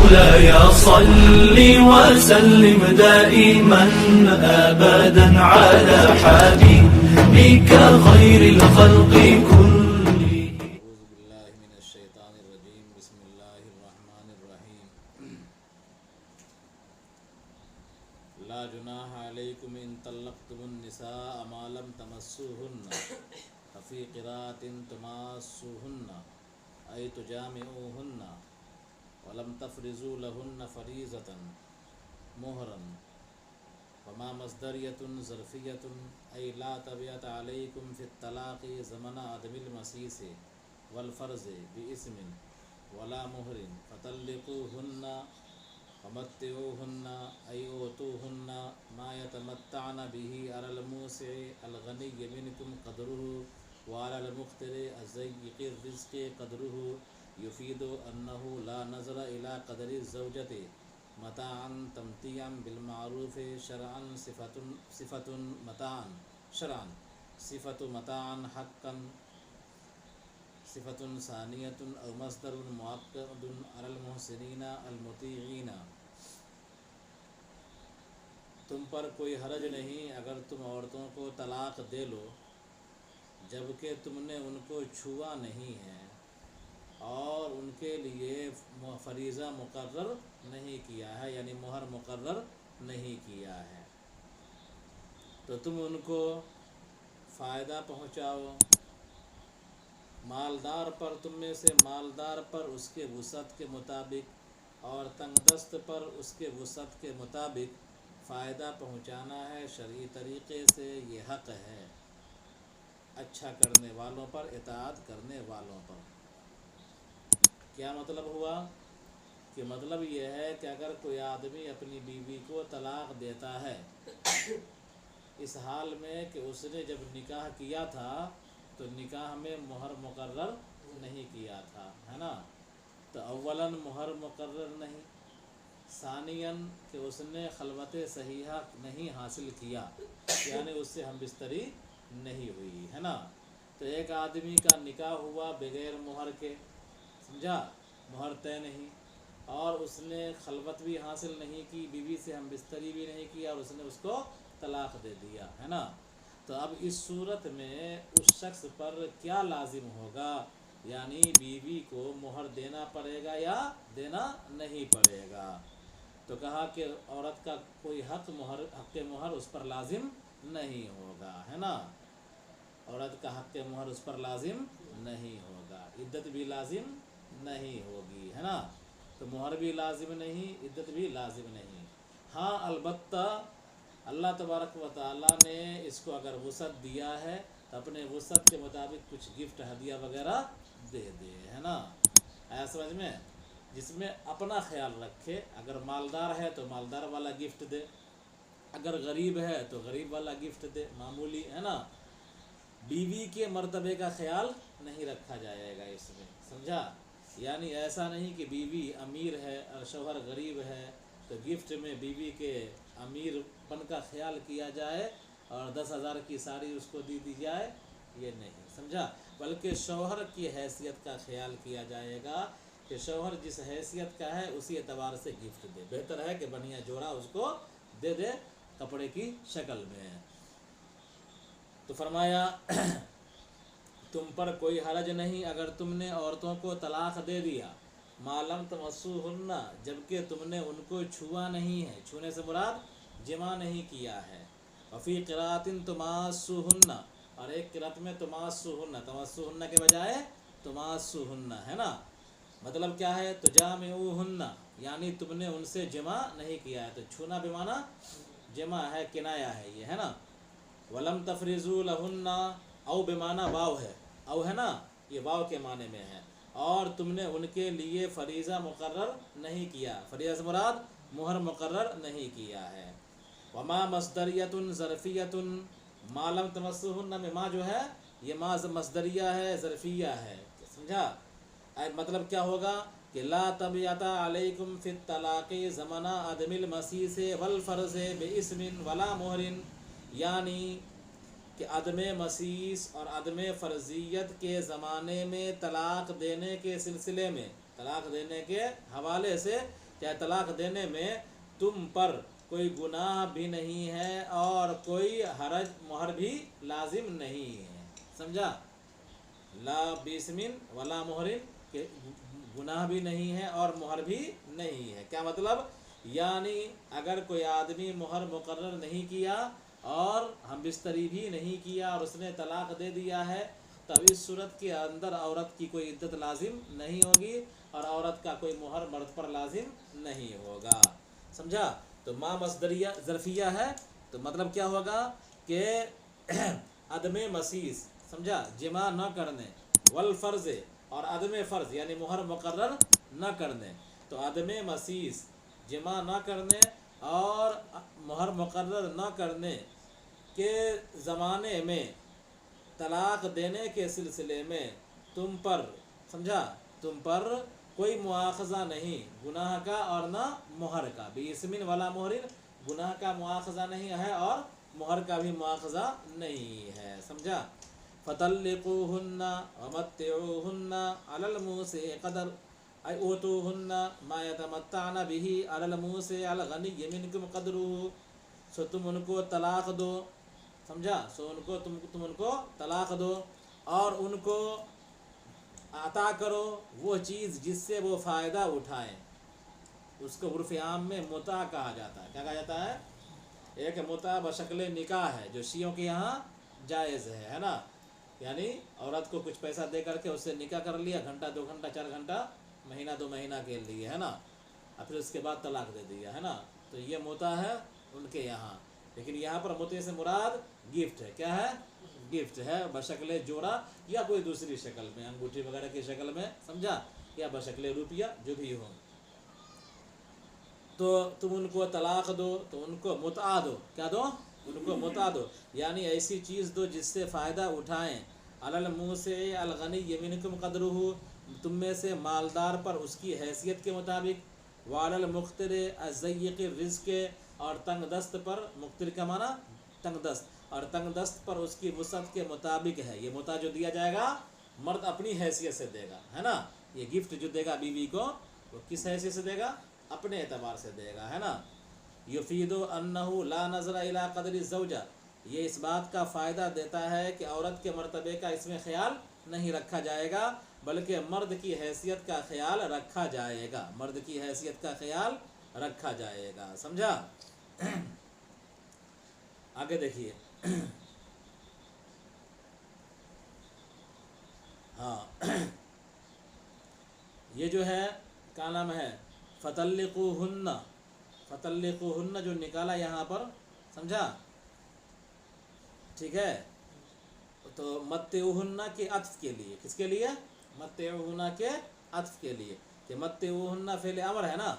مولاي صل وسلم دائما أبدا على حبيبك خير الخلق كلهم. اعوذ باللہ من الشیطان الرجیم. بسم اللہ الرحمن الرحیم. لا جناح علیکم ان طلقتم النساء ما لم تمسوهن ففی قراءۃ تماسوهن ای تجامعوهن ولم تفرضوا لهن فریضۃ مہرا وما مصدریۃ ظرفیۃ ای لا تبعۃ علیکم فی الطلاق زمن عدم المسیس والفرض باسم ولا مہر فطلقوهن ومتعوهن ای اوتوهن ما يتمتعن به على الموسع الغنی منکم قدره وعلى المقتر الضيق الرزق قدره يفيد أنه لا نظر إلى قدر الزوجة متاعا تمتيعا بالمعروف شرعا صفة متاعا شرعا صفة متاعا حقا صفة ثانية أو مصدر مؤكد على المحسنين المطيعين. تم پر کوئی حرج نہیں اگر تم عورتوں کو طلاق دے لو جبکہ تم نے ان کو چھوا نہیں ہے اور ان کے لیے فریضہ مقرر نہیں کیا ہے، یعنی مہر مقرر نہیں کیا ہے، تو تم ان کو فائدہ پہنچاؤ. مالدار پر، تم میں سے مالدار پر اس کے وسعت کے مطابق اور تنگ دست پر اس کے وسعت کے مطابق فائدہ پہنچانا ہے. شرعی طریقے سے یہ حق ہے اچھا کرنے والوں پر، اطاعت کرنے والوں پر. کیا مطلب ہوا؟ کہ مطلب یہ ہے کہ اگر کوئی آدمی اپنی بیوی کو طلاق دیتا ہے اس حال میں کہ اس نے جب نکاح کیا تھا تو نکاح میں مہر مقرر نہیں کیا تھا، ہے نا، تو اولاً مہر مقرر نہیں، ثانیاً کہ اس نے خلوت صحیحہ نہیں حاصل کیا، یعنی اس سے ہم بستری نہیں ہوئی، ہے نا. تو ایک آدمی کا نکاح ہوا بغیر مہر کے، سمجھا، مہر طے نہیں، اور اس نے خلوت بھی حاصل نہیں کی، بیوی سے ہم بستری بھی نہیں کیا، اور اس نے اس کو طلاق دے دیا، ہے نا. تو اب اس صورت میں اس شخص پر کیا لازم ہوگا؟ یعنی بیوی کو مہر دینا پڑے گا یا دینا نہیں پڑے گا؟ تو کہا کہ عورت کا کوئی حق مہر اس پر لازم نہیں ہوگا، ہے نا. عورت کا حق مہر اس پر لازم نہیں ہوگا، عدت بھی لازم نہیں ہوگی، ہے نا. تو مہر بھی لازم نہیں، عدت بھی لازم نہیں. ہاں البتہ اللہ تبارک و تعالیٰ نے اس کو اگر وسعت دیا ہے تو اپنے وسعت کے مطابق کچھ گفٹ ہدیہ وغیرہ دے دے، ہے نا. آیا سمجھ میں؟ جس میں اپنا خیال رکھے. اگر مالدار ہے تو مالدار والا گفٹ دے، اگر غریب ہے تو غریب والا گفٹ دے، معمولی، ہے نا. بیوی کے مرتبے کا خیال نہیں رکھا جائے گا اس میں، سمجھا. یعنی ایسا نہیں کہ بیوی امیر ہے اور شوہر غریب ہے تو گفٹ میں بیوی کے امیر پن کا خیال کیا جائے اور 10,000 کی ساڑی اس کو دی جائے، یہ نہیں، سمجھا. بلکہ شوہر کی حیثیت کا خیال کیا جائے گا کہ شوہر جس حیثیت کا ہے اسی اعتبار سے گفٹ دے. بہتر ہے کہ بنیا جوڑا اس کو دے دے کپڑے کی شکل میں. تو فرمایا تم پر کوئی حرج نہیں اگر تم نے عورتوں کو طلاق دے دیا، ما لم تمسوهن، جبکہ تم نے ان کو چھوا نہیں ہے. چھونے سے مراد جمع نہیں کیا ہے. وفی قراءۃ تماسوهن، اور ایک قرأت میں تماسوهن کے بجائے تماسوهن، ہے نا. مطلب کیا ہے؟ تجامعوهن، یعنی تم نے ان سے جمع نہیں کیا ہے. تو چھونا بمعنی جمع ہے، کنایا ہے یہ، ہے نا. ولم تفرضوا لهن، او بمعنی واو ہے، او ہے نا، یہ واو کے معنی میں ہے. اور تم نے ان کے لیے فریضہ مقرر نہیں کیا. فریضہ سے مراد مہر مقرر نہیں کیا ہے. وما مصدریۃ ظرفیۃ، ما لم تمسوهن میں ما جو ہے یہ ما مصدریہ ہے، ظرفیہ ہے، سمجھا. مطلب کیا ہوگا کہ لا تبعۃ علیکم فی الطلاق زمن عدم المسیس والفرض باسم ولا مہر، یعنی کہ عدم مسیس اور عدم فرضیت کے زمانے میں طلاق دینے کے سلسلے میں، طلاق دینے کے حوالے سے क्या तलाक देने में तुम पर कोई गुनाह भी नहीं है और कोई हरज मोहर भी लाजिम नहीं है। समझा? ला बिस्मिन वला मोहरिन के गुनाह भी नहीं है और मोहर भी नहीं है। क्या मतलब? यानी अगर कोई आदमी मोहर मुकर्रर नहीं किया और हम बिस्तरी भी नहीं किया और उसने तलाक दे दिया है, तब इस सूरत के अंदर औरत की कोई इद्दत लाजिम नहीं होगी और औरत का कोई मोहर मर्द पर लाजिम नहीं होगा। समझा? तो माँ मसदरिया ज़रफ़िया है, तो मतलब क्या होगा कि अदमे मसीस, समझा, जिमा न करने, वल फ़र्ज़ और अदमे फ़र्ज़ यानी मोहर मुकर्रर न करने। तो अदमे मसीस, जिमा न करने और मोहर मुकर्रर न करने के ज़माने में तलाक देने के सिलसिले में तुम पर, समझा, तुम पर कोई मुआखज़ा नहीं गुनाह का और ना मोहर का। बिस्मिन वला मोहरिन, गुनाह का मुआखज़ा नहीं है और मोहर का भी मुआखज़ा नहीं है। समझा? फ़तल्लिक़ूहुन्ना वमत्तिऊहुन्ना अलल मूसिअ क़दर ऐ ऊतूहुन्ना मा यतमत्तअन बिही अलल मूसिअ अल गनिय्यि मिनकुम क़दरुहु। सो तुम उनको तलाक दो, समझा, सो उनको तुम उनको तलाक दो और उनको अता करो वो चीज़ जिससे वो फ़ायदा उठाएं। उसको उर्फ़ आम में मुता कहा जाता है। क्या कहा जाता है? एक मुता बशक्ल निकाह है जो शियों के यहाँ जायज़ है ना, यानी औरत को कुछ पैसा दे करके उससे निकाह कर लिया, घंटा 2 घंटा 4 घंटा, महीना 2 महीना के लिए, है ना, और फिर उसके बाद तलाक दे दिया, है ना। तो ये मुता है उनके यहाँ। लेकिन यहाँ पर मुते से मुराद गिफ्ट है। क्या है? गिफ्ट है, बशक्ल जोड़ा या कोई दूसरी शक्ल में, अंगूठी वगैरह की शक्ल में, समझा, या बशक्ल रुपया, जो भी हो। तो तुम उनको तलाक दो, तो उनको मुता दो। क्या दो? उनको मुता दो, यानी ऐसी चीज़ दो जिससे फ़ायदा उठाएं। अलल मूसिअ अल गनिय्यि मिनकुम क़दरुहु, तुम में से मालदार पर उसकी हैसियत के मुताबिक, वालल मुक़्तिरि अज़्ज़य्यिक़ि रिज़्क़, और तंग दस्त पर, मुक़्तिर का माना तंग दस्त, और तंग दस्त पर उसकी वुसअत के मुताबिक है। ये मुता जो दिया जाएगा मर्द अपनी हैसियत से देगा, है ना। ये गिफ्ट जो देगा बीवी को वो किस हैसियत से देगा? अपने एतबार से देगा, है ना। युफ़ीदु अन्नहु ला नज़रा इला क़दरि ज़ौजा, ये इस बात का फ़ायदा देता है कि औरत के मर्तबे का इसमें ख्याल नहीं रखा जाएगा, बल्कि मर्द की हैसियत का ख्याल रखा जाएगा। मर्द की हैसियत का ख्याल रखा जाएगा। समझा? आगे देखिए। हाँ, ये जो है क्या नाम है, फ़तल्लिक़ूहुन्ना, फ़तल्लिक़ूहुन्ना जो निकाला यहाँ पर, समझा, ठीक है। तो मत्तिऊहुन्ना के अत्फ़ के लिए, किसके लिए? मत्तिऊहुन्ना के अत्फ़ के लिए, कि मत्तिऊहुन्ना फ़ेल अमर है ना,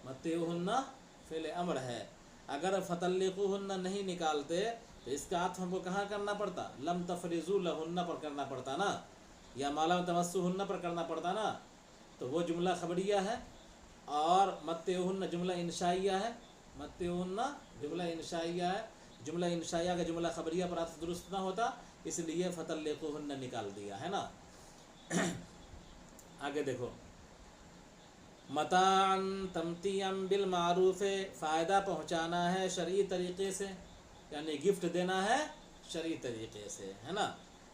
मत्तिऊहुन्ना फ़ेल अमर है। अगर फ़तल्लिक़ूहुन्ना नहीं निकालते तो इसका अत्फ़ हमको कहाँ करना पड़ता? लम तफ़रिज़ू लहुन्ना पर करना पड़ता ना, या मालम तमस्सुहुन्ना पर करना पड़ता ना। तो वो जुमला खबरिया है और मत्तिऊहुन्ना जुमला इंशाइया है। मत्तिऊहुन्ना जुमला इंशाइया है, जुमला इंशाइया का जुमला खबरिया पर अत्फ़ दुरुस्त ना होता, इसलिए फ़तल्लिक़ूहुन्ना निकाल दिया, है ना। आगे देखो, मताअन तमतियम बिल मारूफ़, फ़ायदा पहुँचाना है शरई तरीक़े से, यानी गिफ्ट देना है शरई तरीक़े से, है ना।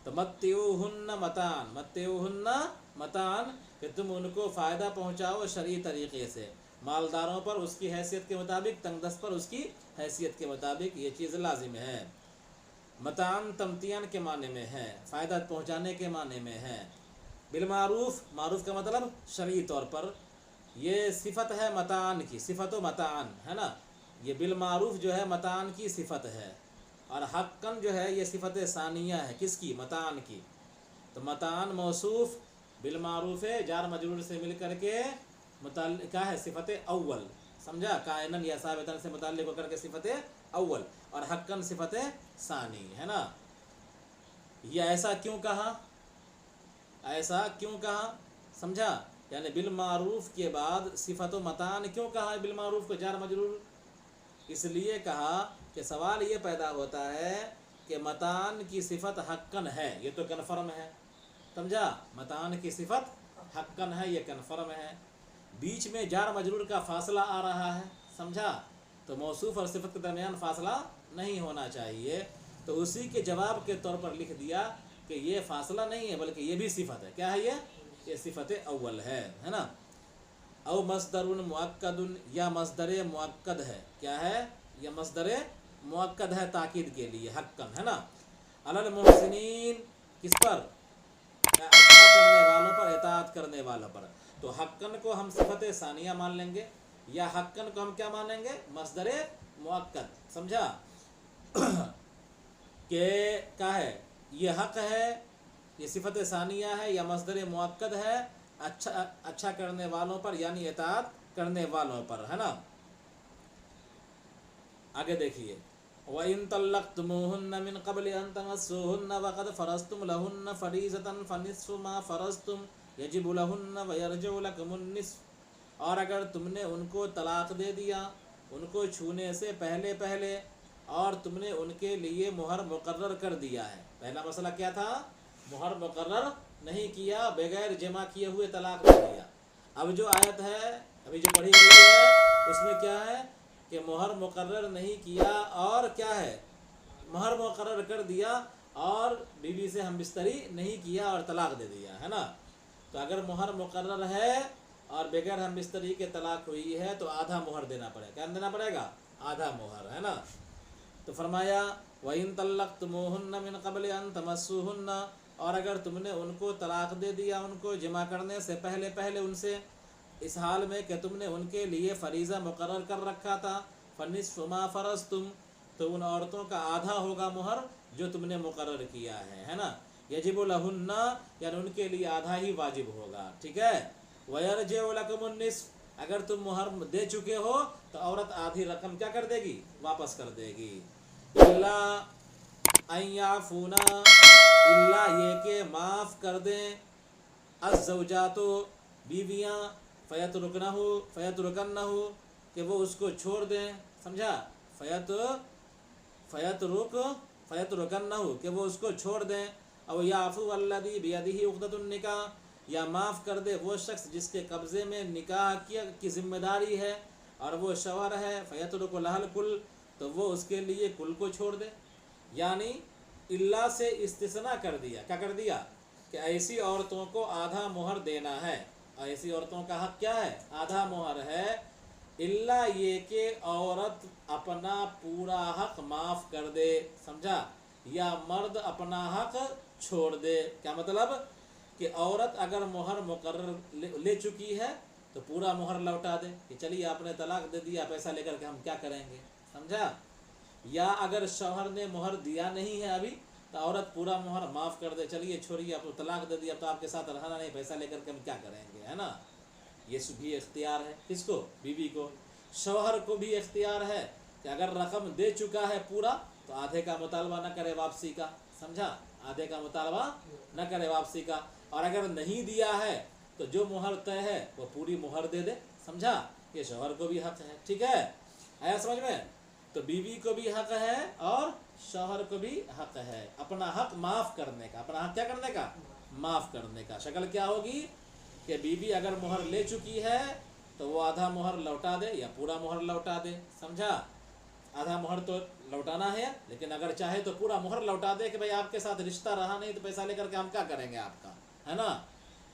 तो मत्तिऊहुन्ना मतान, मत्तिऊहुन्ना मतान, कि तुम उनको फ़ायदा पहुँचाओ शरई तरीक़े से, मालदारों पर उसकी हैसियत के मुताबिक, तंगदस्त पर उसकी हैसियत के मुताबिक, ये चीज़ लाजिम है। मतान तमतियन के माने में है, फ़ायदा पहुँचाने के माने में है। बिलमारूफ़, मारूफ़ का मतलब शरई तौर पर, ये सिफ़त है मतान की, सिफ़त मतान, है ना। ये बिलमारूफ़ जो है मतान की सिफ़त है, और हक्कन जो है ये सिफ़त सानिया है, किसकी? मतान की। तो मतान मौसूफ़ बिलमारूफ़ जार मजरूर से मिल करके मुताल्लिक़ है सिफ़त अव्वल, समझा, कायनन या साबितन से मुताल्लिक़ होकर के सिफ़त अव्वल, और हक्कन सिफ़त सानी, है ना। ये ऐसा क्यों कहा? ऐसा क्यों कहा? समझा, यानी बिलमारूफ़ के बाद सिफ़त मतान क्यों कहा है? बिलमारूफ़ को जार मजरूर इसलिए कहा कि सवाल ये पैदा होता है कि मतान की सिफ़त हक्कन है, ये तो कन्फर्म है, समझा, मतान की सिफ़त हक्कन है, ये कन्फर्म है। बीच में जार मजरूर का फासला आ रहा है, समझा, तो मौसूफ और सिफत के दरमियान फासला नहीं होना चाहिए। तो उसी के जवाब के तौर पर लिख दिया कि ये फासला नहीं है बल्कि ये भी सिफत है। क्या है ये सिफत अव्वल है ना। औ मस्दरुन मुअक्कदुन, या मस्दर मुअक्कद है। क्या है? यह मस्दर मुअक्कद है ताकीद के लिए, हक्कन, है ना। अलल मुहसिनीन, किस पर? अच्छा करने वालों पर, इताअत करने वालों पर। तो हक्कन को हम सिफत सानिया मान लेंगे, या हक्कन को हम क्या मानेंगे? मस्दर मुअक्कद, समझा। के क्या है? ये हक है, ये सिफत सानिया है या मस्दर मुअक्कद है, अच्छा करने वालों पर यानी इताअत करने वालों पर, है ना। आगे देखिए, व इन तल्लक़्तुमूहुन्ना मिन क़ब्ल अन तमस्सूहुन्ना व क़द फ़रज़्तुम लहुन्ना फ़रीज़तन फ़निस्फ़ु मा फ़रज़्तुम यजिबु लहुन्ना व यरजिउ लकुमुन निस्फ़। और अगर तुमने उनको तलाक दे दिया उनको छूने से पहले पहले, और तुमने उनके लिए मुहर मुकर्रर कर दिया है। पहला मसला क्या था? मुहर मुकर्रर नहीं किया, बगैर जमा किए हुए तलाक दे दिया। अब जो आयत है अभी जो पढ़ी गई है उसमें क्या है कि मुहर मुकर्रर नहीं किया और क्या है? मुहर मुकर्रर कर दिया और बीवी से हम बिस्तरी नहीं किया और तलाक दे दिया, है ना। तो अगर मुहर मुकर्रर है और बगैर हम बिस्तरी के तलाक हुई है तो आधा मुहर देना पड़ेगा। क्या देना पड़ेगा? आधा मुहर, है ना। तो फरमाया वइन तल्लक़्तुमूहुन्ना मिन क़ब्ल अन तमस्सूहुन्ना, और अगर तुमने उनको तलाक दे दिया उनको जमा करने से पहले पहले उनसे, इस हाल में कि तुमने उनके लिए फरीज़ा मुकर्रर कर रखा था, फ़निस्फ़ु मा फ़रज़्तुम, तो उन औरतों का आधा होगा मुहर जो तुमने मुकर्रर किया है ना। यजिबु लहुन्ना, यानी उनके लिए आधा ही वाजिब होगा, ठीक है। वयरजिउ लकुमुन निस्फ़, अगर तुम मुहर दे चुके हो तो औरत आधी रकम क्या कर देगी? वापस कर देगी। इल्ला अन याफूना, इल्ला ये के माफ़ कर दें, अज़्ज़ौजातो बीवियाँ, फ़यतरुकन्नहु कि वो उसको छोड़ दें, समझा। फ़यतरुकन्नहु कि वो उसको छोड़ दें। और याफ़ू अल्लज़ी बियदिही उक़दतुन निकाह, या माफ़ कर दे वो शख्स जिसके कब्ज़े में निकाह की जिम्मेदारी है और वो शौहर है। फ़यतरुकु लहल कुल, तो वो उसके लिए कुल को छोड़ दे। यानी इल्ला से इस्तिस्ना कर दिया। क्या कर दिया? कि ऐसी औरतों को आधा मुहर देना है। ऐसी औरतों का हक क्या है? आधा मुहर है। इल्ला ये कि औरत अपना पूरा हक माफ़ कर दे, समझा, या मर्द अपना हक छोड़ दे। क्या मतलब? कि औरत अगर मुहर मुकर्रर ले चुकी है तो पूरा मुहर लौटा दे कि चलिए आपने तलाक दे दिया, पैसा लेकर के हम क्या करेंगे, समझा। या अगर शौहर ने मुहर दिया नहीं है अभी तो औरत पूरा मुहर माफ़ कर दे, चलिए छोड़िए, आप तलाक दे दिया तो आपके साथ रहना नहीं, पैसा लेकर के हम क्या करेंगे, है ना। ये भी इख्तियार है किसको? बीवी को। शौहर को भी इख्तियार है कि अगर रकम दे चुका है पूरा तो आधे का मुतालबा न करे वापसी का, समझा, आधे का मुतालबा न करे वापसी का। और अगर नहीं दिया है तो जो मुहर तय है वो पूरी मुहर दे दे, समझा। ये शौहर को भी हक है, ठीक है, आया समझ में। तो बीवी को भी हक है और शौहर को भी हक है अपना हक माफ़ करने का। अपना हक क्या करने का? माफ़ करने का। शक्ल क्या होगी कि बीवी अगर मुहर ले चुकी है तो वो आधा मुहर लौटा दे या पूरा मुहर लौटा दे, समझा। आधा मुहर तो लौटाना है, लेकिन अगर चाहे तो पूरा मुहर लौटा दे कि भाई आपके साथ रिश्ता रहा नहीं तो पैसा लेकर के हम क्या करेंगे आपका, है ना।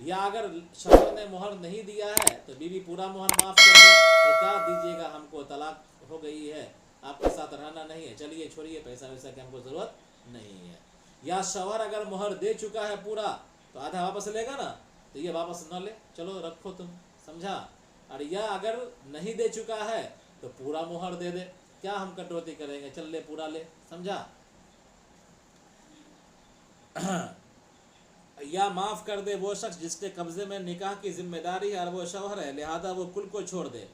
या अगर शौहर ने मुहर नहीं दिया है तो बीवी पूरा मुहर माफ़ कर दे कि क्या दीजिएगा, हमको तलाक हो गई है, आपके साथ रहना नहीं है, चलिए छोड़िए, पैसा वैसा की हमको ज़रूरत नहीं है। या शौहर अगर मुहर दे चुका है पूरा तो आधा वापस लेगा ना, तो ये वापस न ले, चलो रखो तुम, समझा। और या अगर नहीं दे चुका है तो पूरा मुहर दे दे, क्या हम कटौती करेंगे, चल ले पूरा ले, समझा। या माफ़ कर दे वो शख्स जिसके कब्ज़े में निकाह की जिम्मेदारी है और वो शौहर है, लिहाजा वो कुल को छोड़ दे।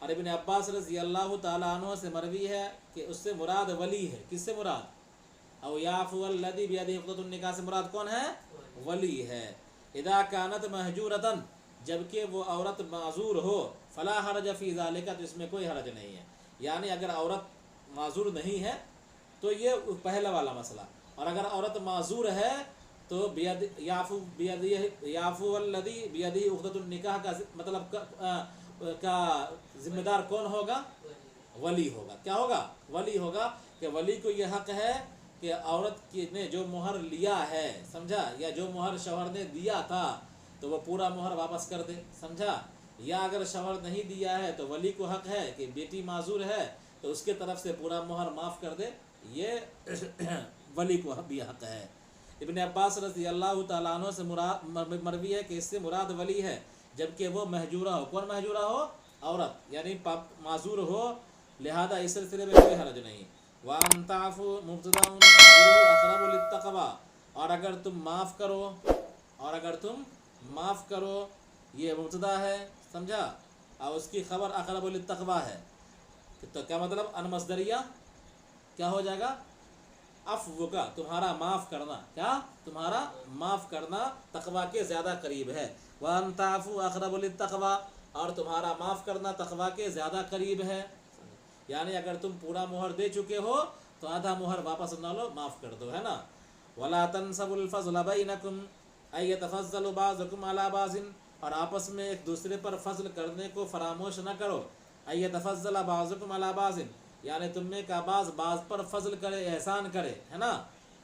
और इब्न अब्बास रज़ी अल्लाह ताला अन्हु से मरवी है कि उससे मुराद वली है। किससे मुराद? औ याफ़ू अल्लज़ी बियदिही उक़दतुन निकाह से मुराद कौन है? वली है। इदा कानत महजूरतन, जबकि वो औरत माजूर हो, फ़ला हरज फ़ी ज़ालिका, तो इसमें कोई हरज नहीं है। यानी अगर औरत माजूर नहीं है तो ये पहला वाला मसला, और अगर औरत माजूर है تو یعفو یعفو الذی بیدہ عقدۃ النکاح کا مطلب کا ذمہ دار کون ہوگا؟ ولی ہوگا. کیا ہوگا؟ ولی ہوگا. کہ ولی کو یہ حق ہے کہ عورت نے جو مہر لیا ہے، سمجھا، یا جو مہر شوہر نے دیا تھا تو وہ پورا مہر واپس کر دے، سمجھا. یا اگر شوہر نہیں دیا ہے تو ولی کو حق ہے کہ بیٹی معذور ہے تو اس کے طرف سے پورا مہر معاف کر دے. یہ ولی کو بھی حق ہے. ابن عباس رضی اللہ تعالیٰ عنہ سے مروی ہے کہ اس سے مراد ولی ہے جبکہ وہ مہجورہ ہو. کون مہجورہ ہو؟ عورت، یعنی معذور ہو، لہذا اس سلسلے میں کوئی حرج نہیں. وَأَن تَعْفُوا مُبْتَدَأٌ أَقْرَبُ لِلتَّقْوَىٰ، اور اگر تم معاف کرو، یہ مبتدا ہے، سمجھا، اور اس کی خبر اقرب للتقویٰ ہے. تو کیا مطلب؟ ان مصدریہ کیا ہو جائے گا؟ عفو کا، تمہارا معاف کرنا. کیا؟ تمہارا معاف کرنا تقویٰ کے زیادہ قریب ہے. وَأَن تَعْفُوا أَقْرَبُ لِلتَّقْوَىٰ، اور تمہارا معاف کرنا تقویٰ کے زیادہ قریب ہے. یعنی اگر تم پورا مہر دے چکے ہو تو آدھا مہر واپس نہ لو، معاف کر دو، ہے نا. وَلَا تَنْسَبُوا الْفَضْلَ بَيْنَكُمْ أَن يَتَفَضَّلُ بَعْضُكُمْ عَلَىٰ بَعْضٍ، اور آپس میں ایک دوسرے پر فضل کرنے کو فراموش نہ کرو. أَن يَتَفَضَّلَ بَعْضُكُمْ عَلَىٰ بَعْضٍ، یعنی تم میں کا بعض پر فضل کرے، احسان کرے، ہے نا.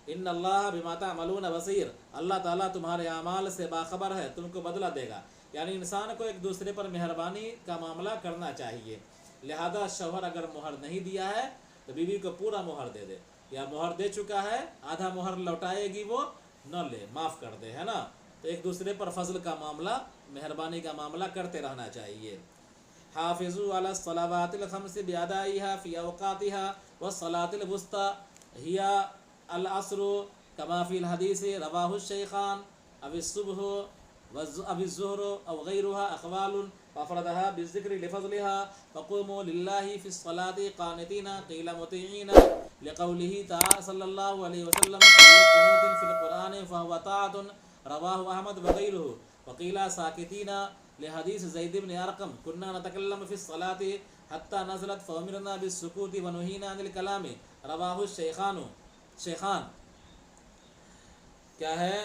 ان اللہ بما تعملون بصیر، اللہ تعالیٰ تمہارے اعمال سے باخبر ہے، تم کو بدلہ دے گا. یعنی انسان کو ایک دوسرے پر مہربانی کا معاملہ کرنا چاہیے. لہذا شوہر اگر مہر نہیں دیا ہے تو بیوی کو پورا مہر دے دے، یا مہر دے چکا ہے آدھا مہر لوٹائے گی وہ نہ لے، معاف کر دے، ہے نا. تو ایک دوسرے پر فضل کا معاملہ، مہربانی کا معاملہ کرتے رہنا چاہیے. حافظوا علی الصلوات الخمس بأدائها في اوقاتها والصلاة الوسطى هي العصر كما في الحديث رواه الشيخان. اب الصبح اب الظہر او غیرها اقوال وافردها بالذکر لفضلها فقوموا لله في الصلاة قانتين قیل مطیعین لقوله تعالی صلی اللہ علیہ وسلم قنوت في القرآن فهو طاعة رواه احمد وغیرہ. وقیل ساکتین لحدیث زید بن ارقم كنا نتكلم في الصلاة حتى نزلت فأمرنا بالسكوت ونهينا عن الكلام رواه الشیخان. کیا ہے؟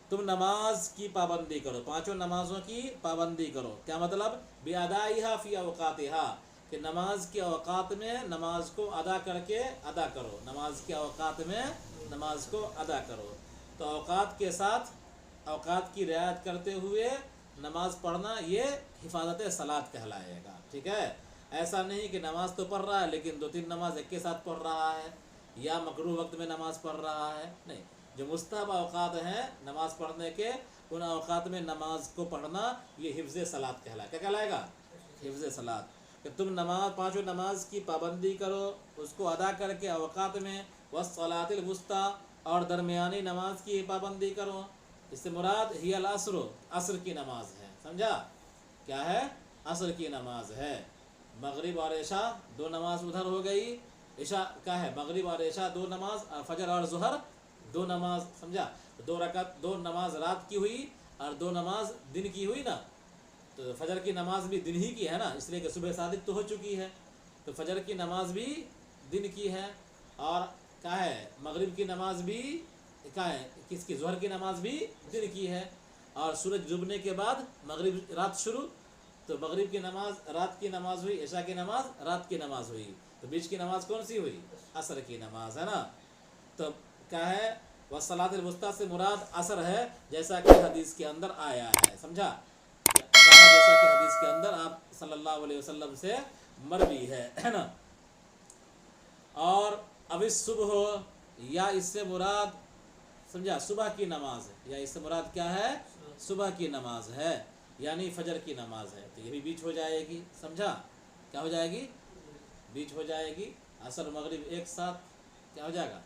تم نماز کی پابندی کرو، پانچوں نمازوں کی پابندی کرو. کیا مطلب؟ بِأَدَائِهَا فِي أَوْقَاتِهَا، کہ نماز کے اوقات میں نماز کو ادا کرو. نماز کے اوقات میں نماز کو ادا کرو. تو اوقات کے ساتھ اوقات کی رعایت کرتے ہوئے نماز پڑھنا، یہ حفاظت صلاۃ کہلائے گا. ٹھیک ہے؟ ایسا نہیں کہ نماز تو پڑھ رہا ہے لیکن 2-3 نماز ایک کے ساتھ پڑھ رہا ہے، یا مکروہ وقت میں نماز پڑھ رہا ہے. نہیں، جو مستحب اوقات ہیں نماز پڑھنے کے، ان اوقات میں نماز کو پڑھنا یہ حفظ صلاۃ کہلائے. کیا کہلائے گا؟ حفظ صلاۃ. کہ تم پانچوں نماز کی پابندی کرو، اس کو ادا کر کے اوقات میں. والصلاۃ الوسطیٰ، اور درمیانی نماز کی پابندی کرو. اس سے مراد ہی العصر، عصر کی نماز ہے. سمجھا؟ کیا ہے؟ عصر کی نماز ہے. مغرب اور عشاء 2 نماز ادھر ہو گئی. عشاء کا ہے مغرب اور عشاء 2 نماز، اور فجر اور ظہر 2 نماز. سمجھا؟ 2 رکعت، 2 نماز رات کی ہوئی اور 2 نماز دن کی ہوئی نا. تو فجر کی نماز بھی دن ہی کی ہے نا، اس لیے کہ صبح صادق تو ہو چکی ہے. تو فجر کی نماز بھی دن کی ہے. اور کیا ہے؟ مغرب کی نماز بھی کیا ہے؟ کس کی؟ ظہر کی نماز بھی دن کی ہے. اور سورج ڈوبنے کے بعد مغرب رات شروع، تو مغرب کی نماز رات کی نماز ہوئی، عشاء کی نماز رات کی نماز ہوئی. تو بیچ کی نماز کون سی ہوئی؟ عصر کی نماز، ہے نا. تو کیا ہے؟ والصلاۃ الوسطیٰ سے مراد عصر ہے، جیسا کہ حدیث کے اندر آیا ہے. سمجھا؟ جیسا کہ حدیث کے اندر آپ صلی اللہ علیہ وسلم سے مروی ہے نا. اور اب صبح، یا اس سے مراد، سمجھا، صبح کی نماز ہے، یا اس سے مراد کیا ہے؟ صبح کی نماز ہے، یعنی فجر کی نماز ہے. تو یہ بھی بیچ ہو جائے گی. سمجھا؟ کیا ہو جائے گی؟ بیچ ہو جائے گی. عصر مغرب ایک ساتھ کیا ہو جائے گا؟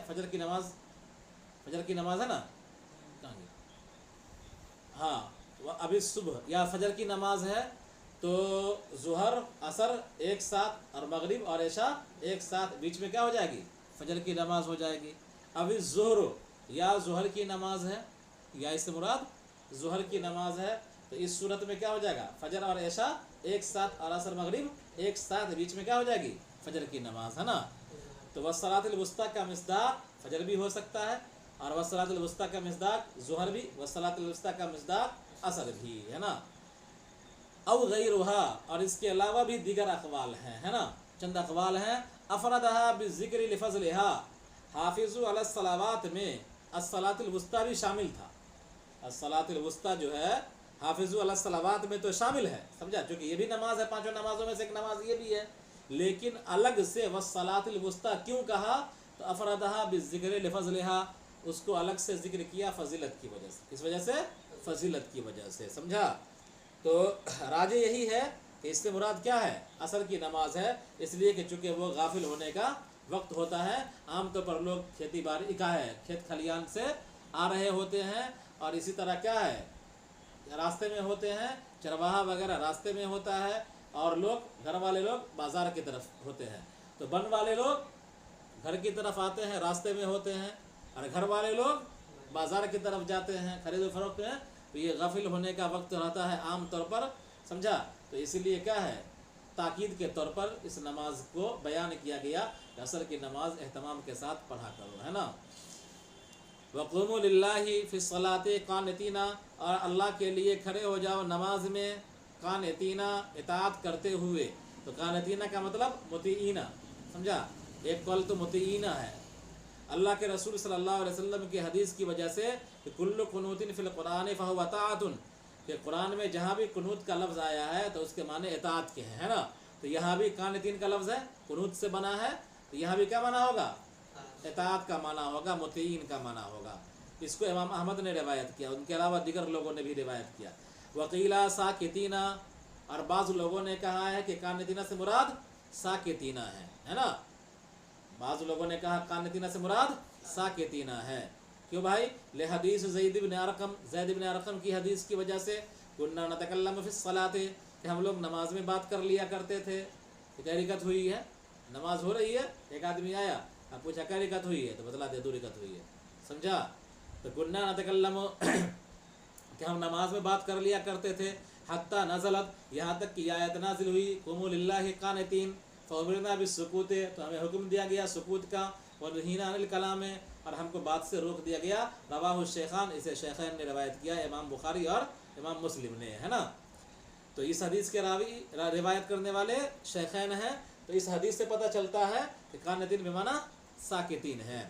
فجر کی نماز ہے نا. کہاں گئی؟ ہاں، ابھی صبح یا فجر کی نماز ہے تو ظہر عصر ایک ساتھ، اور مغرب اور عشاء ایک ساتھ، بیچ میں کیا ہو جائے گی؟ فجر کی نماز ہو جائے گی. ابھی ظہر یا ظہر کی نماز ہے، یا اس سے مراد ظہر کی نماز ہے. تو اس صورت میں کیا ہو جائے گا؟ فجر اور عشاء ایک ساتھ، اور عصر مغرب ایک ساتھ، بیچ میں کیا ہو جائے گی؟ فجر کی نماز، ہے نا. تو والصلاۃ الوسطیٰ کا مصداق फजर भी हो सकता है, और वस्सलातुल वुस्ता का मिस्दाक ज़ुहर भी, वस्सलातुल वुस्ता का मिस्दाक असर भी, है ना। औ गैरुहा, और इसके अलावा भी दीगर अक़वाल हैं, है ना, चंद अक़वाल हैं। अफ़रदहा बिज़िक्रि लिफ़ज़लिहा, हाफ़िज़ू अला सलावात में अस्सलातुल वुस्ता भी शामिल था। अस्सलातुल वुस्ता जो है हाफ़िज़ू अला सलावात में तो शामिल है, समझा, क्योंकि ये भी नमाज है, पांचों नमाजों में से एक नमाज ये भी है, लेकिन अलग से वस्सलातुल वुस्ता क्यों कहा, तो अफ़रदहा बिज़िक्रि लिफ़ज़लिहा, उसको अलग से जिक्र किया फजीलत की वजह से। किस वजह से? फजीलत की वजह से, समझा। तो राजे यही है कि इससे मुराद क्या है, असर की नमाज है, इसलिए कि चूँकि वो गाफिल होने का वक्त होता है। आमतौर पर लोग खेती बाड़ी का है, खेत खलियान से आ रहे होते हैं, और इसी तरह क्या है, रास्ते में होते हैं, चरवाहा वगैरह रास्ते में होता है, और लोग घर वाले लोग बाज़ार की तरफ होते हैं। तो वन वाले लोग घर की तरफ आते हैं, रास्ते में होते हैं, और घर वाले लोग बाज़ार की तरफ जाते हैं, खरीद फरोख्त में। तो ये गाफिल होने का वक्त रहता है आम तौर पर, समझा। तो इसीलिए क्या है, ताकीद के तौर पर इस नमाज को बयान किया गया, असर की नमाज एहतमाम के साथ पढ़ा करो, है ना। वक़ूमू लिल्लाहि फ़िस्सलाति क़ानितीना, और अल्लाह के लिए खड़े हो जाओ नमाज में, क़ानितीना इताअत करते हुए। तो क़ानितीना का मतलब मुतीईना, समझा, एक कौल तो मुतीईना है। अल्लाह के रसूल सल्लल्लाहु अलैहि वसल्लम की हदीस की वजह से कि कुल्लु कुनूतिन फ़िल क़ुरान फ़हुव ताअतुन, कि कुरान में जहाँ भी कुनूत का लफ्ज़ आया है तो उसके माने इताअत के हैं, है ना। तो यहाँ भी क़ानितीन का लफ्ज़ है, कुनूत से बना है, तो यहाँ भी क्या माना होगा, इताअत का माना होगा, मुतीईन का माना होगा। इसको इमाम अहमद ने रिवायत किया, उनके अलावा दीगर लोगों ने भी रिवायत किया। वकीला साकितीना, और बाज़ लोगों ने कहा है कि क़ानितीना से मुराद साकितीना है ना। बाज़ लोगों ने कहा क़ानितीना से मुराद साकितीना है। क्यों भाई? ले हदीस ज़ैद इब्न अरक़म की हदीस की वजह से, कुन्ना नतकल्लमु फ़िस्सलाति, कि हम लोग नमाज में बात कर लिया करते थे। क्या रिकत हुई है, नमाज हो रही है, एक आदमी आया, अब पूछा क्या रिकत हुई है, तो बतला दे 2 रिकत हुई है, समझा। तो कुन्ना नतकल्लमु कि हम नमाज में बात कर लिया करते थे, हत्ता नज़लत, यहाँ तक कि आयत नाज़िल हुई, क़ुमू लिल्लाहि क़ानितीन फ़अमरना बिस्सुकूत, तो हमें हुक्म दिया गया सुकूत का, व नहीना अनिल कलाम, और हमको बात से रोक दिया गया। रवाहु शेखान, इसे शेखैन ने रवायत किया, इमाम बुखारी और इमाम मुस्लिम ने, है ना। तो इस हदीस के रावी रिवायत करने वाले शेखैन हैं। तो इस हदीस से पता चलता है कि क़ानितीन बिमाना साकितीन है।